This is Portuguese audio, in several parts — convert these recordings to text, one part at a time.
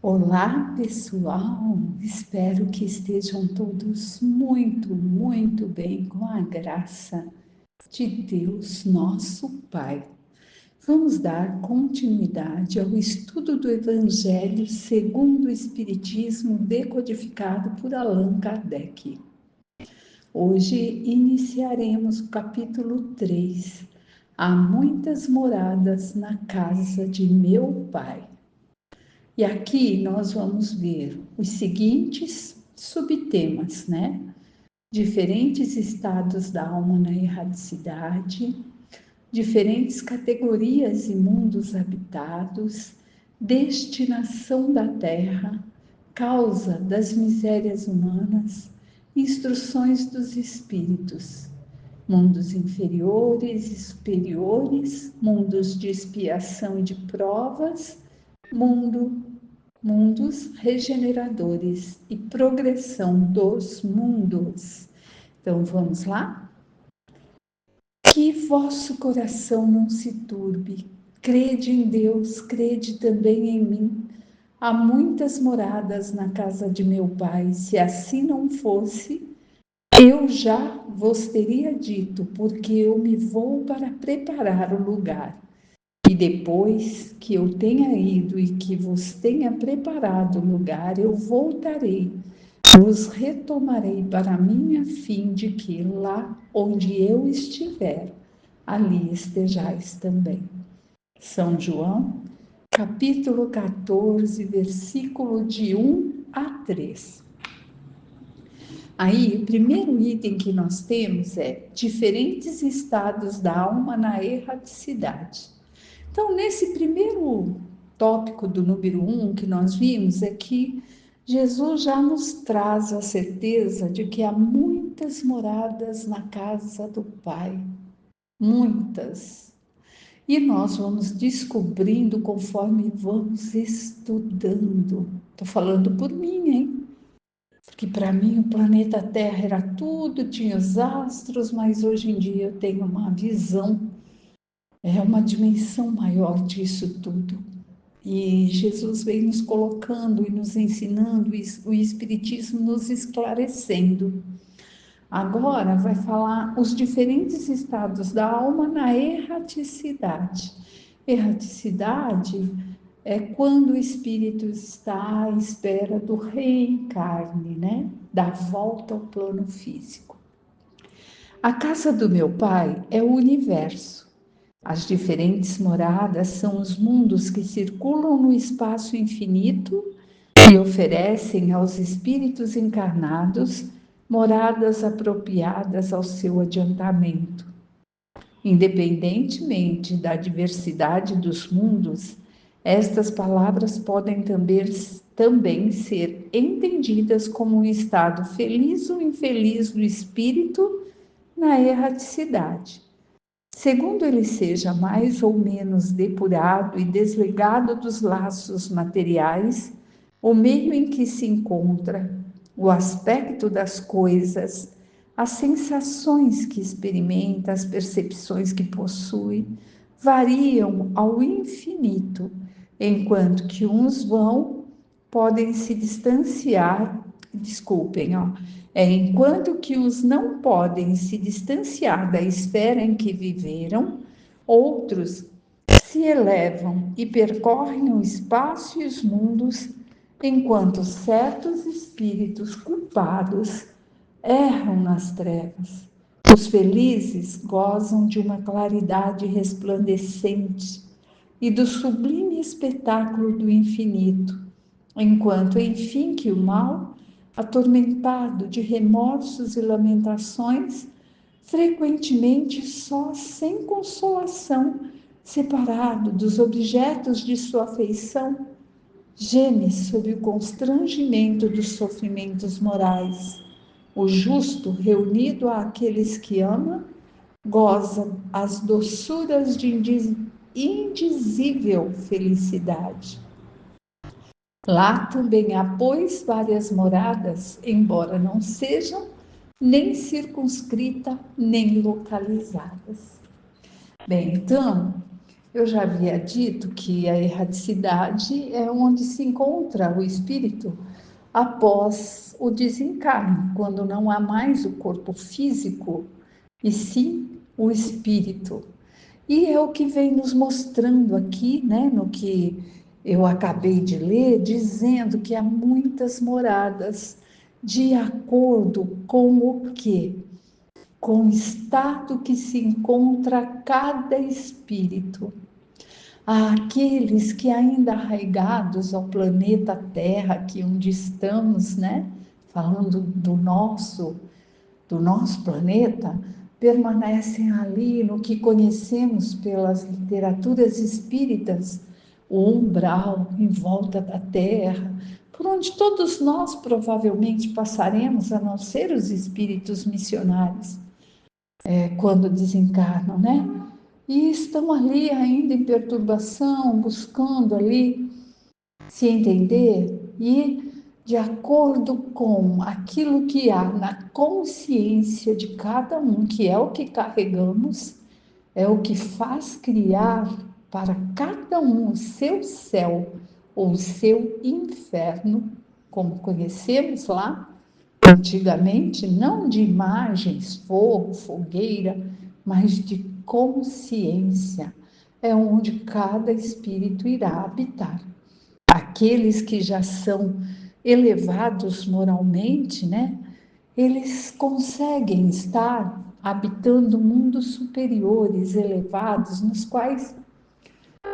Olá, pessoal! Espero que estejam todos muito bem com a graça de Deus, nosso Pai. Vamos dar continuidade ao estudo do Evangelho segundo o Espiritismo decodificado por Allan Kardec. Hoje iniciaremos o capítulo 3. Há muitas moradas na casa de meu Pai. E aqui nós vamos ver os seguintes subtemas, né? Diferentes estados da alma na erradicidade, diferentes categorias e mundos habitados, destinação da terra, causa das misérias humanas, instruções dos espíritos, mundos inferiores e superiores, mundos de expiação e de provas, mundos regeneradores e progressão dos mundos. Então vamos lá? Que vosso coração não se turbe, crede em Deus, crede também em mim. Há muitas moradas na casa de meu Pai, se assim não fosse, eu já vos teria dito, porque eu me vou para preparar o lugar. E depois que eu tenha ido e que vos tenha preparado o lugar, eu voltarei, vos retomarei para mim, a fim de que lá onde eu estiver, ali estejais também. São João, capítulo 14, versículo de 1 a 3. Aí, o primeiro item que nós temos é diferentes estados da alma na erraticidade. Então, nesse primeiro tópico do número 1 que nós vimos, é que Jesus já nos traz a certeza de que há muitas moradas na casa do Pai. Muitas. E nós vamos descobrindo conforme vamos estudando. Estou falando por mim, hein? Porque para mim o planeta Terra era tudo, tinha os astros, mas hoje em dia eu tenho uma visão, uma dimensão maior disso tudo. E Jesus vem nos colocando e nos ensinando, o Espiritismo nos esclarecendo. Agora vai falar os diferentes estados da alma na erraticidade. Erraticidade é quando o espírito está à espera do reencarne, né? Da volta ao plano físico. A casa do meu Pai é o universo. As diferentes moradas são os mundos que circulam no espaço infinito e oferecem aos espíritos encarnados moradas apropriadas ao seu adiantamento. Independentemente da diversidade dos mundos, estas palavras podem também ser entendidas como um estado feliz ou infeliz do espírito na erraticidade. Segundo ele seja mais ou menos depurado e desligado dos laços materiais, o meio em que se encontra, o aspecto das coisas, as sensações que experimenta, as percepções que possui, variam ao infinito, enquanto que uns podem se distanciar, enquanto que os não podem se distanciar da esfera em que viveram, outros se elevam e percorrem o espaço e os mundos, enquanto certos espíritos culpados erram nas trevas. Os felizes gozam de uma claridade resplandecente e do sublime espetáculo do infinito, enquanto, enfim, que o mal, atormentado de remorsos e lamentações, frequentemente só sem consolação, separado dos objetos de sua afeição, geme sob o constrangimento dos sofrimentos morais. O justo, reunido àqueles que ama, goza as doçuras de indizível felicidade. Lá também há, pois, várias moradas, embora não sejam nem circunscritas, nem localizadas. Bem, então, Eu já havia dito que a erraticidade é onde se encontra o espírito após o desencarne, quando não há mais o corpo físico, e sim o espírito. E é o que vem nos mostrando aqui, né, no que eu acabei de ler, dizendo que há muitas moradas de acordo com o quê? Com o estado que se encontra cada espírito. Há aqueles que ainda arraigados ao planeta Terra, aqui onde estamos, né? Falando do nosso planeta, permanecem ali no que conhecemos pelas literaturas espíritas, o umbral em volta da Terra, por onde todos nós provavelmente passaremos, a não ser os espíritos missionários, quando desencarnam, né? E estão ali ainda em perturbação, buscando ali se entender e de acordo com aquilo que há na consciência de cada um, que é o que carregamos, é o que faz criar para cada um o seu céu ou o seu inferno, como conhecemos lá antigamente, não de imagens, fogo, fogueira, mas de consciência. É onde cada espírito irá habitar. Aqueles que já são elevados moralmente, né? Eles conseguem estar habitando mundos superiores, elevados, nos quais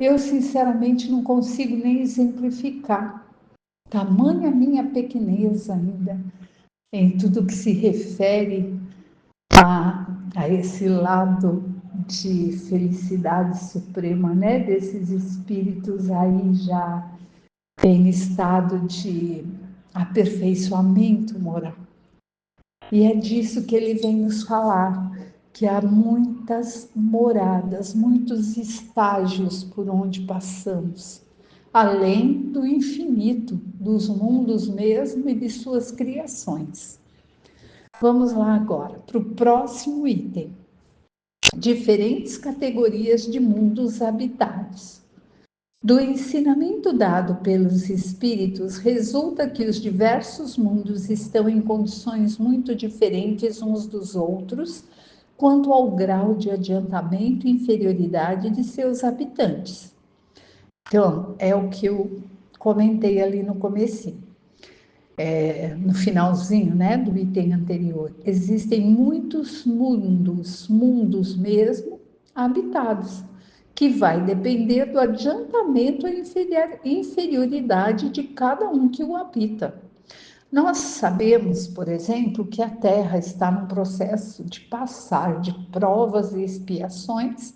eu sinceramente não consigo nem exemplificar. Tamanha minha pequenez ainda em tudo que se refere a esse lado de felicidade suprema, né? Desses espíritos aí já em estado de aperfeiçoamento moral. E é disso que ele vem nos falar, que há muitas moradas, muitos estágios por onde passamos, além do infinito, dos mundos mesmo e de suas criações. Vamos lá agora para o próximo item. Diferentes categorias de mundos habitados. Do ensinamento dado pelos espíritos, resulta que os diversos mundos estão em condições muito diferentes uns dos outros, quanto ao grau de adiantamento e inferioridade de seus habitantes. Então, é o que eu comentei ali no comecinho, no finalzinho, né, do item anterior. Existem muitos mundos mesmo, habitados, que vai depender do adiantamento e inferioridade de cada um que o habita. Nós sabemos, por exemplo, que a Terra está num processo de passar de provas e expiações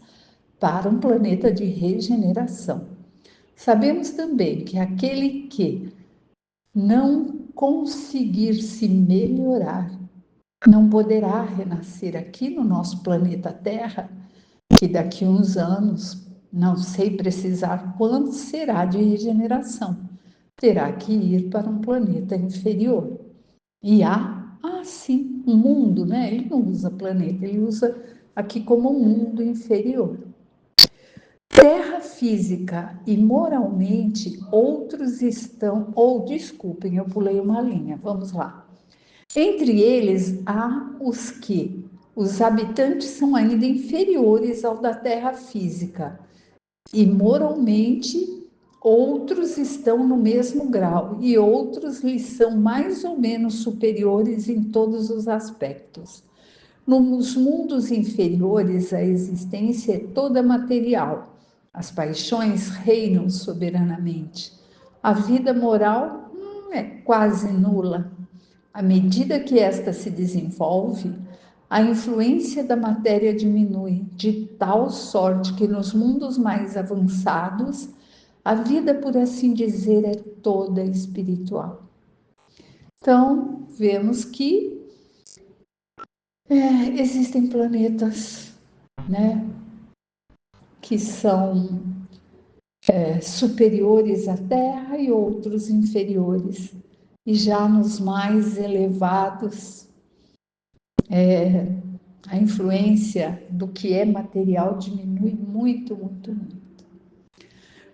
para um planeta de regeneração. Sabemos também que aquele que não conseguir se melhorar não poderá renascer aqui no nosso planeta Terra, que daqui a uns anos, não sei precisar quando será de regeneração, terá que ir para um planeta inferior. E há, sim, um mundo, né? Ele não usa planeta, ele usa aqui como um mundo inferior. Terra física e moralmente, outros estão, ou desculpem, eu pulei uma linha, vamos lá. Entre eles há os que os habitantes são ainda inferiores ao da terra física e moralmente outros estão no mesmo grau e outros lhes são mais ou menos superiores em todos os aspectos. Nos mundos inferiores, a existência é toda material. As paixões reinam soberanamente. A vida moral é quase nula. À medida que esta se desenvolve, a influência da matéria diminui, de tal sorte que nos mundos mais avançados, a vida, por assim dizer, é toda espiritual. Então, vemos que existem planetas, né, que são superiores à Terra e outros inferiores. E já nos mais elevados, a influência do que é material diminui muito, muito, muito.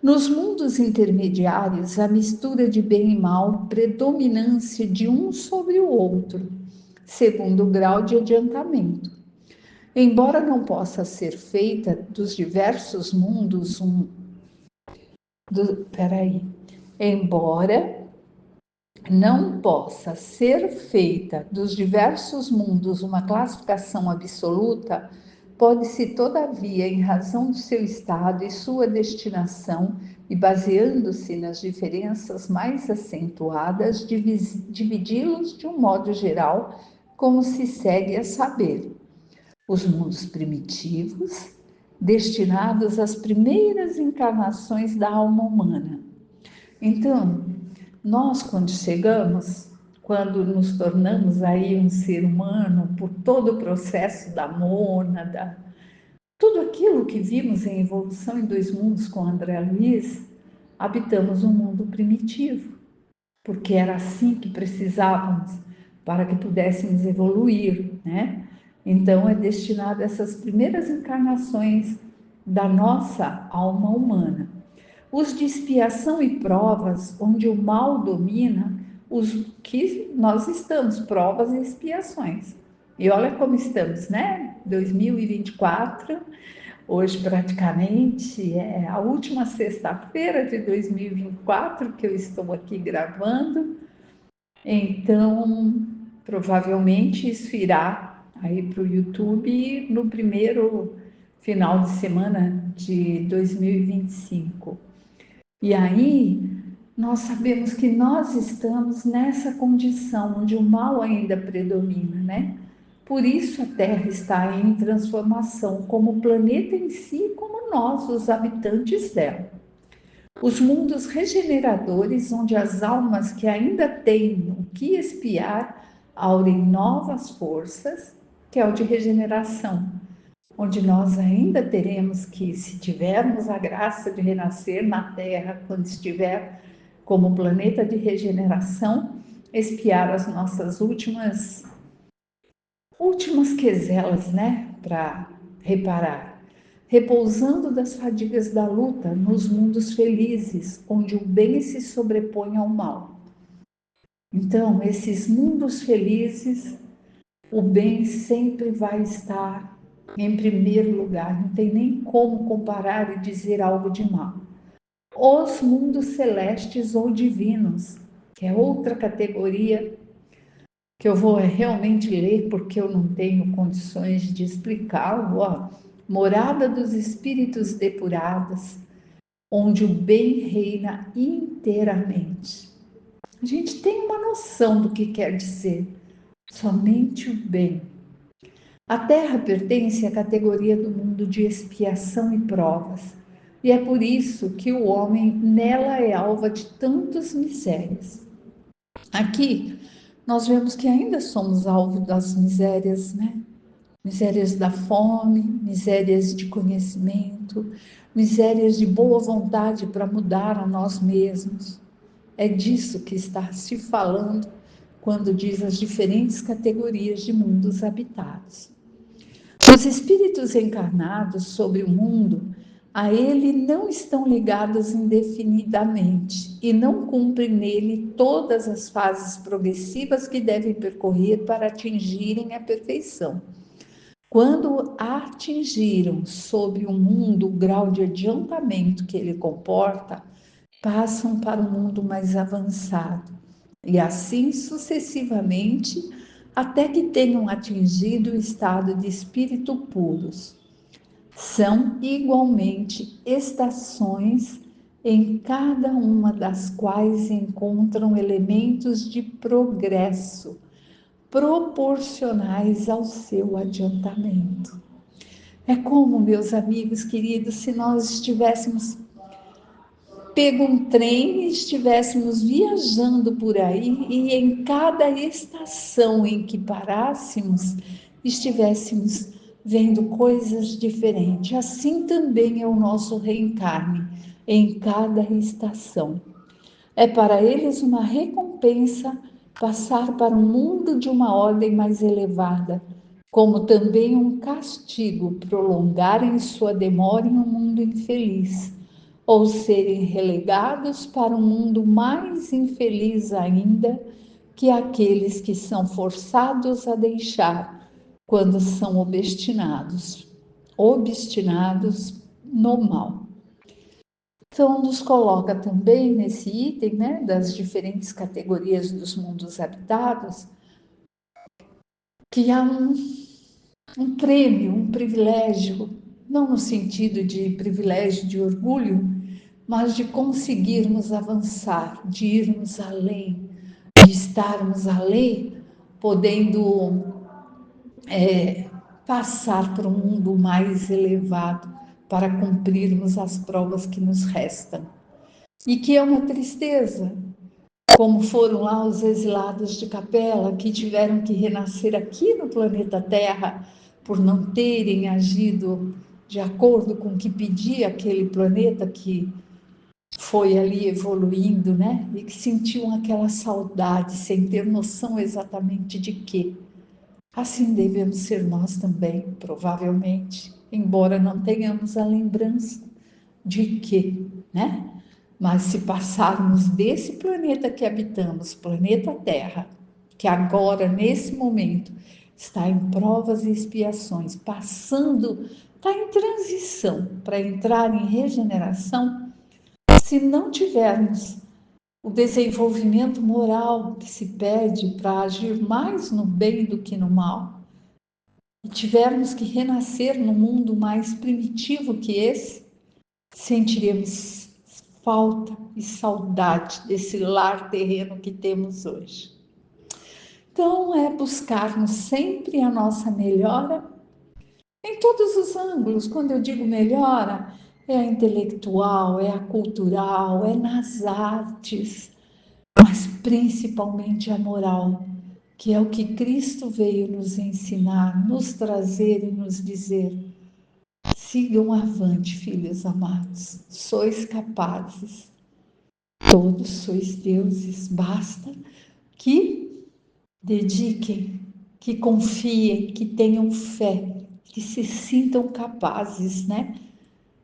Nos mundos intermediários, a mistura de bem e mal, predominância de um sobre o outro, segundo o grau de adiantamento. Embora não possa ser feita dos diversos mundos embora não possa ser feita dos diversos mundos uma classificação absoluta, pode-se, todavia, em razão do seu estado e sua destinação, e baseando-se nas diferenças mais acentuadas, dividi-los de um modo geral, como se segue a saber: os mundos primitivos, destinados às primeiras encarnações da alma humana. Então, nós, quando nos tornamos aí um ser humano, por todo o processo da mônada, tudo aquilo que vimos em Evolução em Dois Mundos com André Luiz, habitamos um mundo primitivo, porque era assim que precisávamos para que pudéssemos evoluir, né? Então, é destinado a essas primeiras encarnações da nossa alma humana. Os de expiação e provas, onde o mal domina, os que nós estamos, provas e expiações. E olha como estamos, né? 2024, hoje praticamente é a última sexta-feira de 2024 que eu estou aqui gravando. Então, provavelmente isso irá aí para o YouTube no primeiro final de semana de 2025. E aí, nós sabemos que nós estamos nessa condição onde o mal ainda predomina, né? Por isso a Terra está em transformação, como o planeta em si, como nós, os habitantes dela. Os mundos regeneradores, onde as almas que ainda têm o que expiar aurem novas forças, que é o de regeneração, onde nós ainda teremos que, se tivermos a graça de renascer na Terra, quando estiver como planeta de regeneração, expiar as nossas últimas queselas, né, para reparar, repousando das fadigas da luta nos mundos felizes, onde o bem se sobrepõe ao mal. Então, esses mundos felizes, o bem sempre vai estar em primeiro lugar, não tem nem como comparar e dizer algo de mal. Os mundos celestes ou divinos, que é outra categoria que eu vou realmente ler porque eu não tenho condições de explicá-lo, ó. Morada dos espíritos depurados, onde o bem reina inteiramente. A gente tem uma noção do que quer dizer somente o bem. A Terra pertence à categoria do mundo de expiação e provas, e é por isso que o homem nela é alvo de tantas misérias. Aqui, nós vemos que ainda somos alvo das misérias, né? Misérias da fome, misérias de conhecimento, misérias de boa vontade para mudar a nós mesmos. É disso que está se falando quando diz as diferentes categorias de mundos habitados. Os espíritos encarnados sobre o mundo, a ele não estão ligados indefinidamente e não cumprem nele todas as fases progressivas que devem percorrer para atingirem a perfeição. Quando atingiram sobre o mundo o grau de adiantamento que ele comporta, passam para o mundo mais avançado, e assim sucessivamente, até que tenham atingido o estado de espírito puros. São igualmente estações em cada uma das quais encontram elementos de progresso, proporcionais ao seu adiantamento. É como, meus amigos queridos, se nós estivéssemos pego um trem e estivéssemos viajando por aí e em cada estação em que parássemos, estivéssemos vendo coisas diferentes. Assim também é o nosso reencarne em cada estação. É para eles uma recompensa passar para um mundo de uma ordem mais elevada, como também um castigo prolongarem sua demora em um mundo infeliz, ou serem relegados para um mundo mais infeliz ainda, que aqueles que são forçados a deixar quando são obstinados no mal. Então, nos coloca também nesse item, né, das diferentes categorias dos mundos habitados, que há um prêmio, um privilégio, não no sentido de privilégio de orgulho, mas de conseguirmos avançar, de irmos além, de estarmos além, podendo passar para um mundo mais elevado, para cumprirmos as provas que nos restam. E que é uma tristeza, como foram lá os exilados de Capela, que tiveram que renascer aqui no planeta Terra, por não terem agido de acordo com o que pedia aquele planeta que foi ali evoluindo, né? E que sentiam aquela saudade, sem ter noção exatamente de quê. Assim devemos ser nós também, provavelmente, embora não tenhamos a lembrança de quê, né? Mas se passarmos desse planeta que habitamos, planeta Terra, que agora, nesse momento, está em provas e expiações, passando, está em transição para entrar em regeneração, se não tivermos o desenvolvimento moral que se pede para agir mais no bem do que no mal, e tivermos que renascer num mundo mais primitivo que esse, sentiremos falta e saudade desse lar terreno que temos hoje. Então, é buscarmos sempre a nossa melhora em todos os ângulos. Quando eu digo melhora, é a intelectual, é a cultural, é nas artes, mas principalmente a moral, que é o que Cristo veio nos ensinar, nos trazer e nos dizer: sigam avante, filhos amados, sois capazes, todos sois deuses, basta que dediquem, que confiem, que tenham fé, que se sintam capazes, né,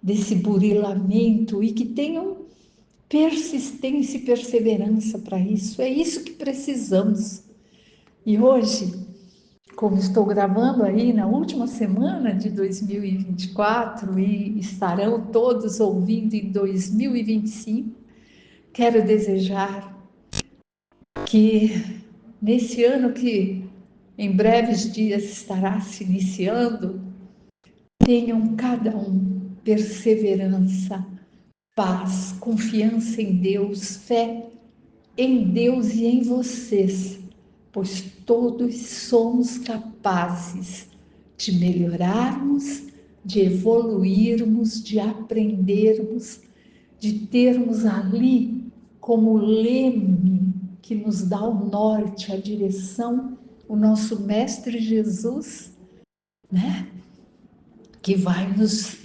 desse burilamento e que tenham persistência e perseverança para isso. É isso que precisamos. E hoje, como estou gravando aí na última semana de 2024 e estarão todos ouvindo em 2025, quero desejar que nesse ano que em breves dias estará se iniciando, tenham cada um perseverança, paz, confiança em Deus, fé em Deus e em vocês, pois todos somos capazes de melhorarmos, de evoluirmos, de aprendermos, de termos ali como leme que nos dá o norte, a direção, o nosso Mestre Jesus, né? Que vai nos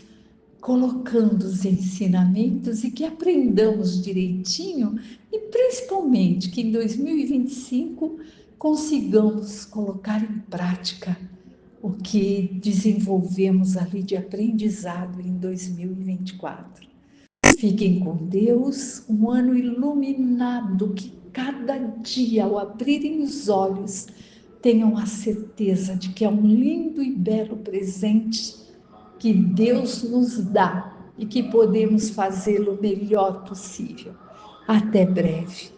colocando os ensinamentos e que aprendamos direitinho e principalmente que em 2025 consigamos colocar em prática o que desenvolvemos ali de aprendizado em 2024. Fiquem com Deus, um ano iluminado, que cada dia, ao abrirem os olhos, tenham a certeza de que é um lindo e belo presente que Deus nos dá e que podemos fazê-lo o melhor possível. Até breve.